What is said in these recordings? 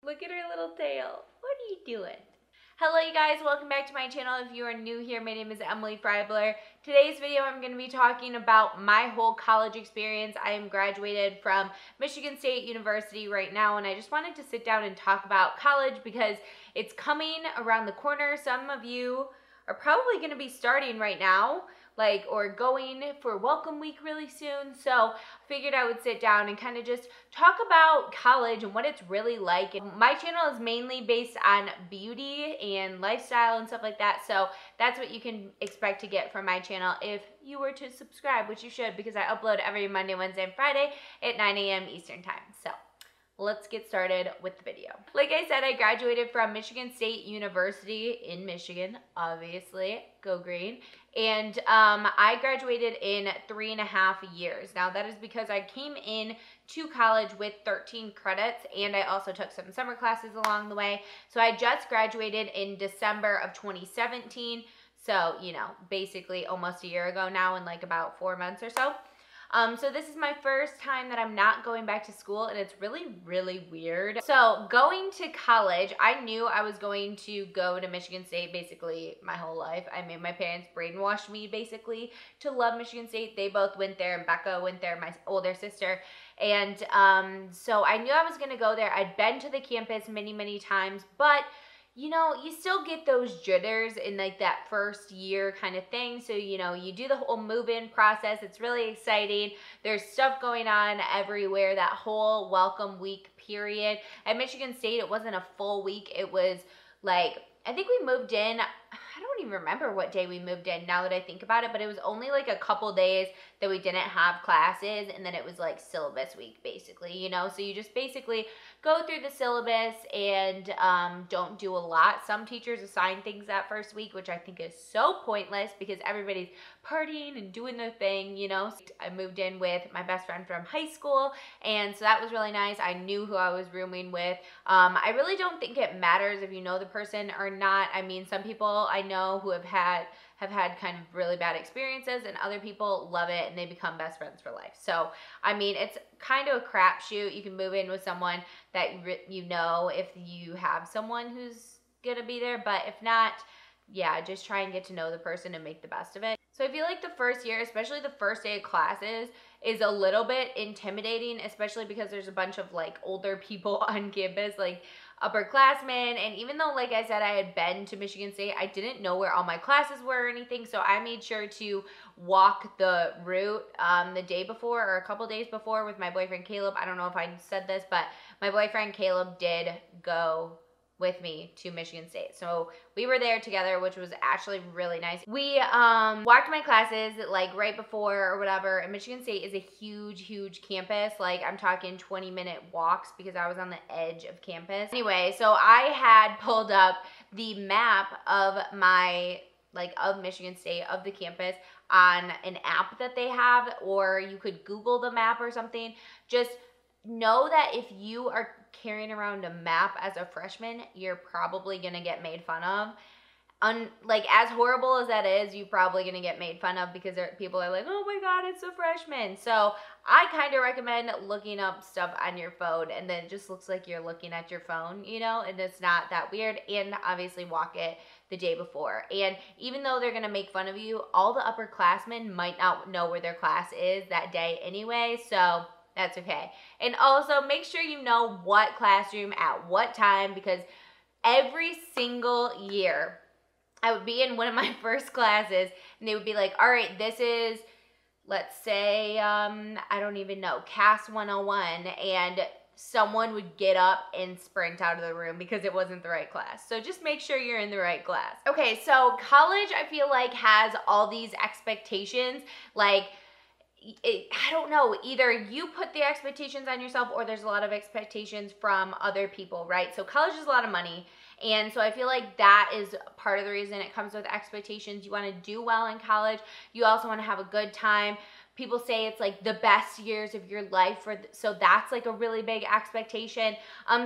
Look at her little tail. What are you doing? Hello you guys, welcome back to my channel. If you are new here, my name is Emily Freybler. Today's video I'm going to be talking about my whole college experience. I am graduated from Michigan State University right now, and I just wanted to sit down and talk about college because it's coming around the corner. Some of you are probably going to be starting right now, or going for welcome week really soon. So I figured I would sit down and kind of just talk about college and what it's really like. And my channel is mainly based on beauty and lifestyle and stuff like that. So that's what you can expect to get from my channel if you were to subscribe, which you should, because I upload every Monday, Wednesday, and Friday at 9 a.m. Eastern time. So let's get started with the video. Like I said, I graduated from Michigan State University in Michigan, obviously, go green. And I graduated in 3.5 years. Now that is because I came in to college with 13 credits, and I also took some summer classes along the way. So I just graduated in December of 2017. So, you know, basically almost a year ago now, in like about 4 months or so. So this is my first time that I'm not going back to school, and it's really, really weird. So going to college, I knew I was going to go to Michigan State basically my whole life. I mean, my parents brainwashed me basically to love Michigan State. They both went there, and Becca went there, my older sister. And so I knew I was going to go there. I'd been to the campus many, many times, but you know, you still get those jitters in like that first year kind of thing. So, you know, you do the whole move-in process. It's really exciting. There's stuff going on everywhere, that whole welcome week period. At Michigan State, it wasn't a full week. It was like, I think we moved in, I don't even remember what day we moved in now that I think about it, but it was only like a couple days that we didn't have classes, and then it was like syllabus week basically, you know? So you just basically go through the syllabus and don't do a lot. Some teachers assign things that first week, which I think is so pointless because everybody's partying and doing their thing, you know? I moved in with my best friend from high school, and so that was really nice. I knew who I was rooming with. I really don't think it matters if you know the person or not. I mean, some people I know who have had kind of really bad experiences, and other people love it and they become best friends for life. So, I mean, it's kind of a crapshoot. You can move in with someone that you know if you have someone who's gonna be there, but if not, yeah, just try and get to know the person and make the best of it. So I feel like the first year, especially the first day of classes, is a little bit intimidating, especially because there's a bunch of like older people on campus, like upperclassmen. And even though, like I said, I had been to Michigan State, I didn't know where all my classes were or anything. So I made sure to walk the route the day before or a couple days before with my boyfriend Caleb. I don't know if I said this, but my boyfriend Caleb did go with me to Michigan State. So we were there together, which was actually really nice. We walked my classes like right before or whatever, and Michigan State is a huge, huge campus. Like I'm talking 20-minute walks because I was on the edge of campus. Anyway, so I had pulled up the map of my, of Michigan State, of the campus, on an app that they have, or you could Google the map or something. Just know that if you are carrying around a map as a freshman, you're probably gonna get made fun of. As horrible as that is, you're probably gonna get made fun of because people are like, oh my god, it's a freshman. So I kind of recommend looking up stuff on your phone, and then it just looks like you're looking at your phone, you know, and it's not that weird. And obviously walk it the day before. And even though they're gonna make fun of you, all the upperclassmen might not know where their class is that day anyway, so that's okay. And also make sure you know what classroom at what time, because every single year I would be in one of my first classes and they would be like, all right, this is, let's say, I don't even know, CAS 101, and someone would get up and sprint out of the room because it wasn't the right class. So just make sure you're in the right class. Okay, so college, I feel like, has all these expectations, I don't know, either you put the expectations on yourself or there's a lot of expectations from other people, right? So college is a lot of money, and so I feel like that is part of the reason it comes with expectations. You want to do well in college. You also want to have a good time. People say it's like the best years of your life, so that's like a really big expectation.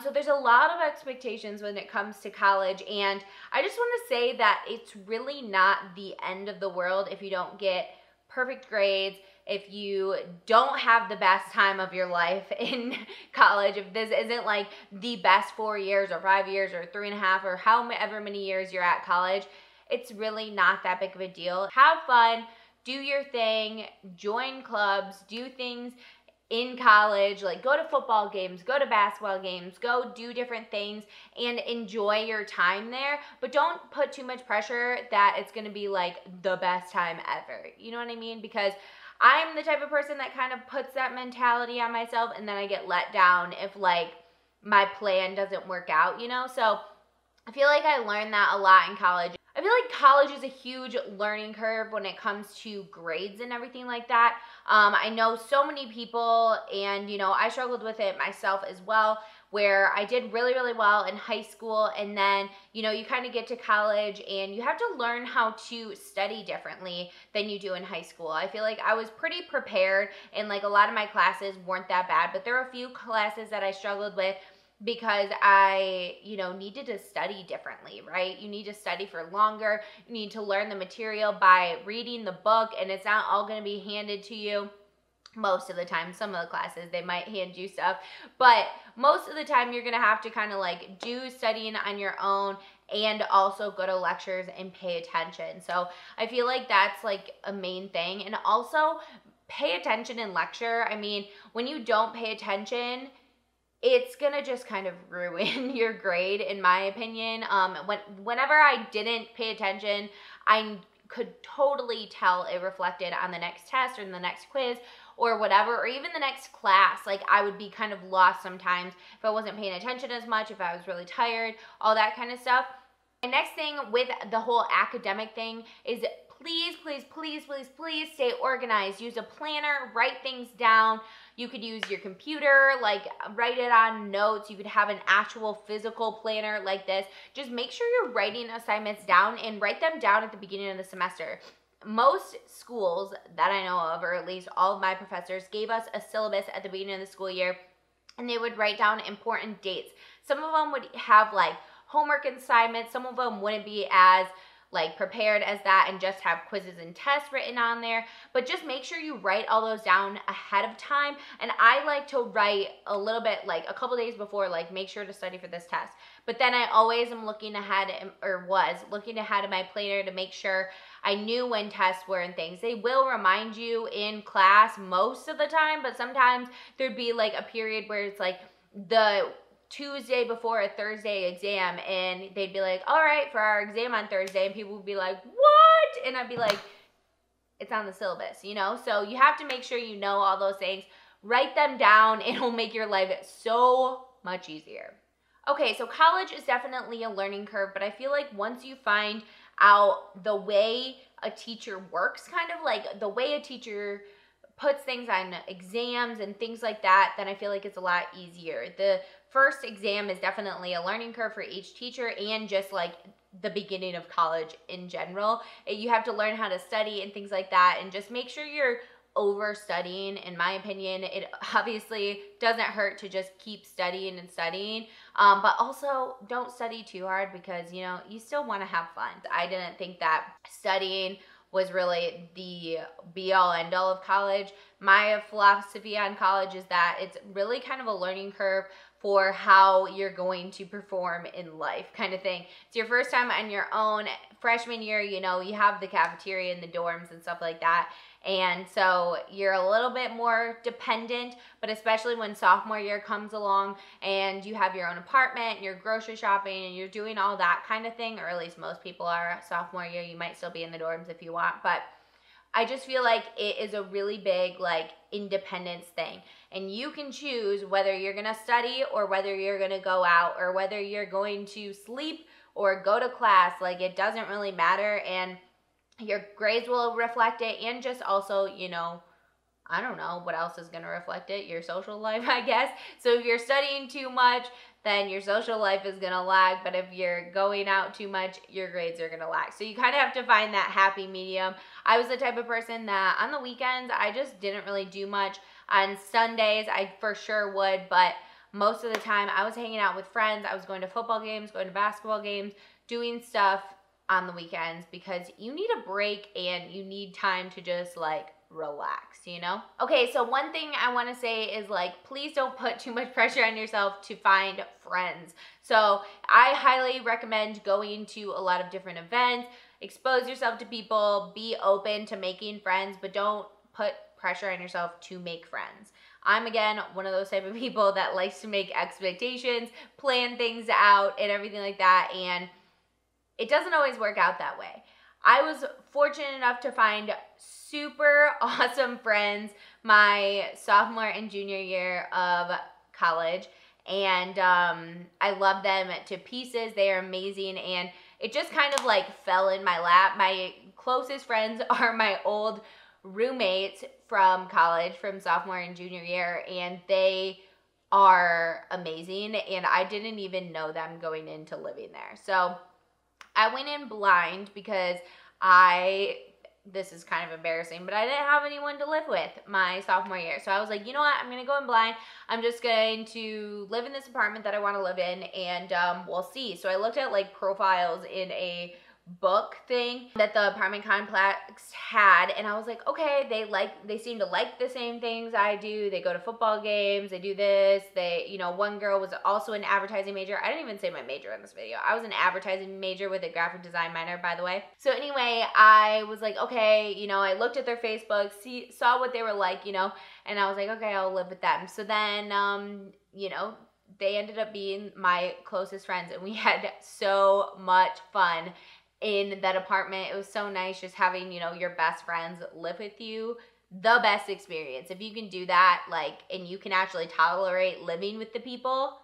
So there's a lot of expectations when it comes to college, and I just want to say that it's really not the end of the world if you don't get perfect grades, if you don't have the best time of your life in college, if this isn't like the best 4 years or 5 years or 3.5 or however many years you're at college, it's really not that big of a deal. Have fun, do your thing, join clubs, do things in college, like go to football games, go to basketball games, go do different things and enjoy your time there, but don't put too much pressure that it's gonna be like the best time ever. You know what I mean? Because I'm the type of person that kind of puts that mentality on myself and then I get let down if like my plan doesn't work out, you know? So I feel like I learned that a lot in college. I feel like college is a huge learning curve when it comes to grades and everything like that. I know so many people, and you know, I struggled with it myself as well, where I did really, really well in high school, and then, you know, you kind of get to college and you have to learn how to study differently than you do in high school. I feel like I was pretty prepared, and like a lot of my classes weren't that bad, but there were a few classes that I struggled with because I, you know, needed to study differently, right? You need to study for longer. You need to learn the material by reading the book, and it's not all going to be handed to you. Most of the time, some of the classes, they might hand you stuff, but most of the time you're going to have to kind of like do studying on your own and also go to lectures and pay attention. So I feel like that's like a main thing. And also pay attention in lecture. I mean, when you don't pay attention, it's gonna just kind of ruin your grade, in my opinion. Whenever I didn't pay attention, I could totally tell it reflected on the next test or the next quiz or whatever, or even the next class. Like I would be kind of lost sometimes if I wasn't paying attention as much, if I was really tired, all that kind of stuff. And next thing with the whole academic thing is please, please, please, please, please stay organized. Use a planner, write things down. You could use your computer, like write it on notes. You could have an actual physical planner like this. Just make sure you're writing assignments down and write them down at the beginning of the semester. Most schools that I know of, or at least all of my professors, gave us a syllabus at the beginning of the school year, and they would write down important dates. Some of them would have like homework assignments. Some of them wouldn't be as like prepared as that and just have quizzes and tests written on there, but just make sure you write all those down ahead of time. And I like to write a little bit, like a couple days before, like make sure to study for this test. But then I always am looking ahead, or was looking ahead in my planner to make sure I knew when tests were and things. They will remind you in class most of the time, but sometimes there'd be like a period where it's like the Tuesday before a Thursday exam, and they'd be like, all right, for our exam on Thursday, and people would be like, what? And I'd be like, it's on the syllabus, you know? So you have to make sure you know all those things. Write them down. It'll make your life so much easier. Okay, so college is definitely a learning curve, but I feel like once you find out the way a teacher works, kind of like the way a teacher puts things on exams and things like that, then I feel like it's a lot easier. The first exam is definitely a learning curve for each teacher, and just like the beginning of college in general. You have to learn how to study and things like that, and just make sure you're over studying. In my opinion, it obviously doesn't hurt to just keep studying and studying, but also don't study too hard, because you know, you still want to have fun. I didn't think that studying was really the be-all end-all of college. My philosophy on college is that it's really kind of a learning curve for how you're going to perform in life, kind of thing. It's your first time on your own. Freshman year, you know, you have the cafeteria in the dorms and stuff like that, and so you're a little bit more dependent, but especially when sophomore year comes along and you have your own apartment and you're grocery shopping and you're doing all that kind of thing, or at least most people are. Sophomore year, you might still be in the dorms if you want, but I just feel like it is a really big like independence thing, and you can choose whether you're gonna study or whether you're gonna go out or whether you're going to sleep or go to class. Like, it doesn't really matter, and your grades will reflect it, and just also, you know, I don't know what else is going to reflect it, your social life, I guess. So if you're studying too much, then your social life is going to lag, but if you're going out too much, your grades are going to lag. So you kind of have to find that happy medium. I was the type of person that on the weekends, I just didn't really do much. On Sundays, I for sure would, but most of the time I was hanging out with friends. I was going to football games, going to basketball games, doing stuff on the weekends, because you need a break and you need time to just like relax, you know? Okay, so one thing I want to say is like, please don't put too much pressure on yourself to find friends. So I highly recommend going to a lot of different events, expose yourself to people, be open to making friends, but don't put pressure on yourself to make friends. I'm, again, one of those type of people that likes to make expectations, plan things out, and everything like that, and it doesn't always work out that way. I was fortunate enough to find super awesome friends my sophomore and junior year of college, and I love them to pieces. They are amazing, and it just kind of like fell in my lap. My closest friends are my old roommates from college, from sophomore and junior year, and they are amazing, and I didn't even know them going into living there. So I went in blind because this is kind of embarrassing, but I didn't have anyone to live with my sophomore year. So I was like, you know what, I'm going to go in blind. I'm just going to live in this apartment that I want to live in, and we'll see. So I looked at like profiles in a book thing that the apartment complex had, and I was like, okay, they seem to like the same things I do. They go to football games, they do this, one girl was also an advertising major. I didn't even say my major in this video. I was an advertising major with a graphic design minor, by the way. So anyway, I was like, okay, I looked at their Facebook, saw what they were like, and I was like, okay, I'll live with them. So then, they ended up being my closest friends, and we had so much fun in that apartment. It was so nice just having, your best friends live with you. The best experience. If you can do that, and you can actually tolerate living with the people,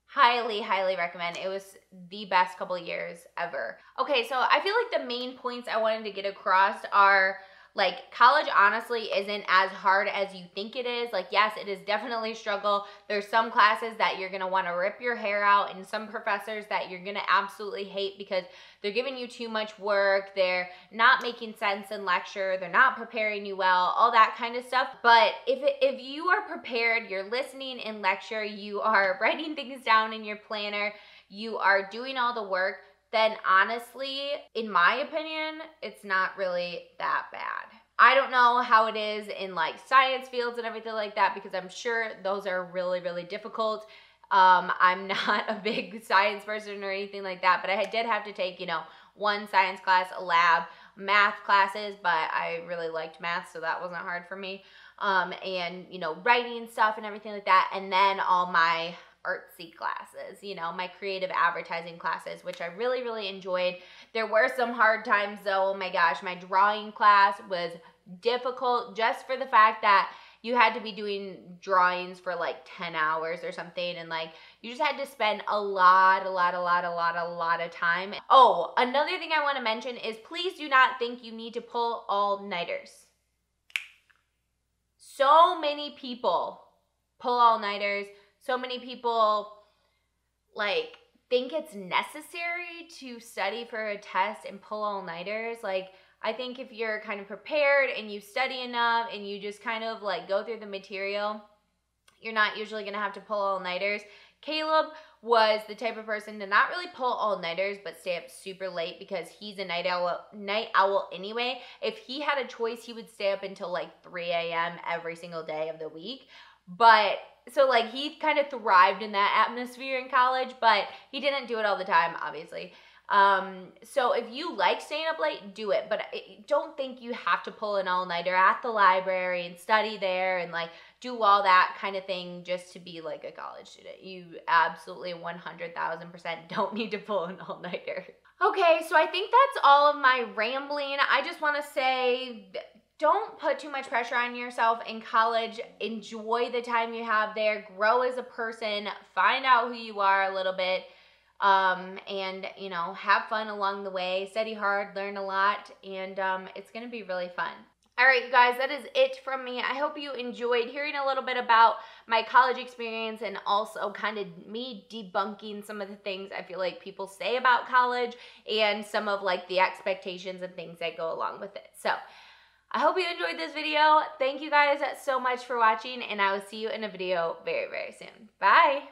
highly, highly recommend. It was the best couple of years ever. Okay, so I feel like the main points I wanted to get across are, college honestly isn't as hard as you think it is. Yes, it is definitely a struggle. There's some classes that you're going to want to rip your hair out, and some professors that you're going to absolutely hate because they're giving you too much work. They're not making sense in lecture. They're not preparing you well, all that kind of stuff. But if you are prepared, you're listening in lecture, you are writing things down in your planner, you are doing all the work, then honestly, in my opinion, it's not really that bad. I don't know how it is in science fields and everything like that, because I'm sure those are really, really difficult. I'm not a big science person or anything like that, but I did have to take, one science class, a lab, math classes, but I really liked math, so that wasn't hard for me. And, writing stuff and everything like that, and then all my artsy classes, my creative advertising classes, which I really, really enjoyed. There were some hard times though. Oh my gosh, my drawing class was difficult just for the fact that you had to be doing drawings for 10 hours or something, and you just had to spend a lot of time. Oh, another thing I want to mention is please do not think you need to pull all-nighters. So many people pull all-nighters. So many people think it's necessary to study for a test and pull all-nighters. I think if you're kind of prepared and you study enough and you just kind of go through the material, you're not usually going to have to pull all-nighters. Caleb was the type of person to not really pull all-nighters but stay up super late because he's a night owl anyway. If he had a choice, he would stay up until 3 a.m. every single day of the week. But so he kind of thrived in that atmosphere in college, but he didn't do it all the time, obviously. So if you like staying up late, do it, but don't think you have to pull an all-nighter at the library and study there and do all that kind of thing just to be a college student. You absolutely 100,000% don't need to pull an all-nighter. Okay, so I think that's all of my rambling. I just want to say, don't put too much pressure on yourself in college. Enjoy the time you have there. Grow as a person. Find out who you are a little bit. And, have fun along the way. Study hard, learn a lot, and it's going to be really fun. All right, you guys, that is it from me. I hope you enjoyed hearing a little bit about my college experience and also kind of me debunking some of the things I feel like people say about college and some of the expectations and things that go along with it. So I hope you enjoyed this video. Thank you guys so much for watching, and I will see you in a video very, very soon. Bye.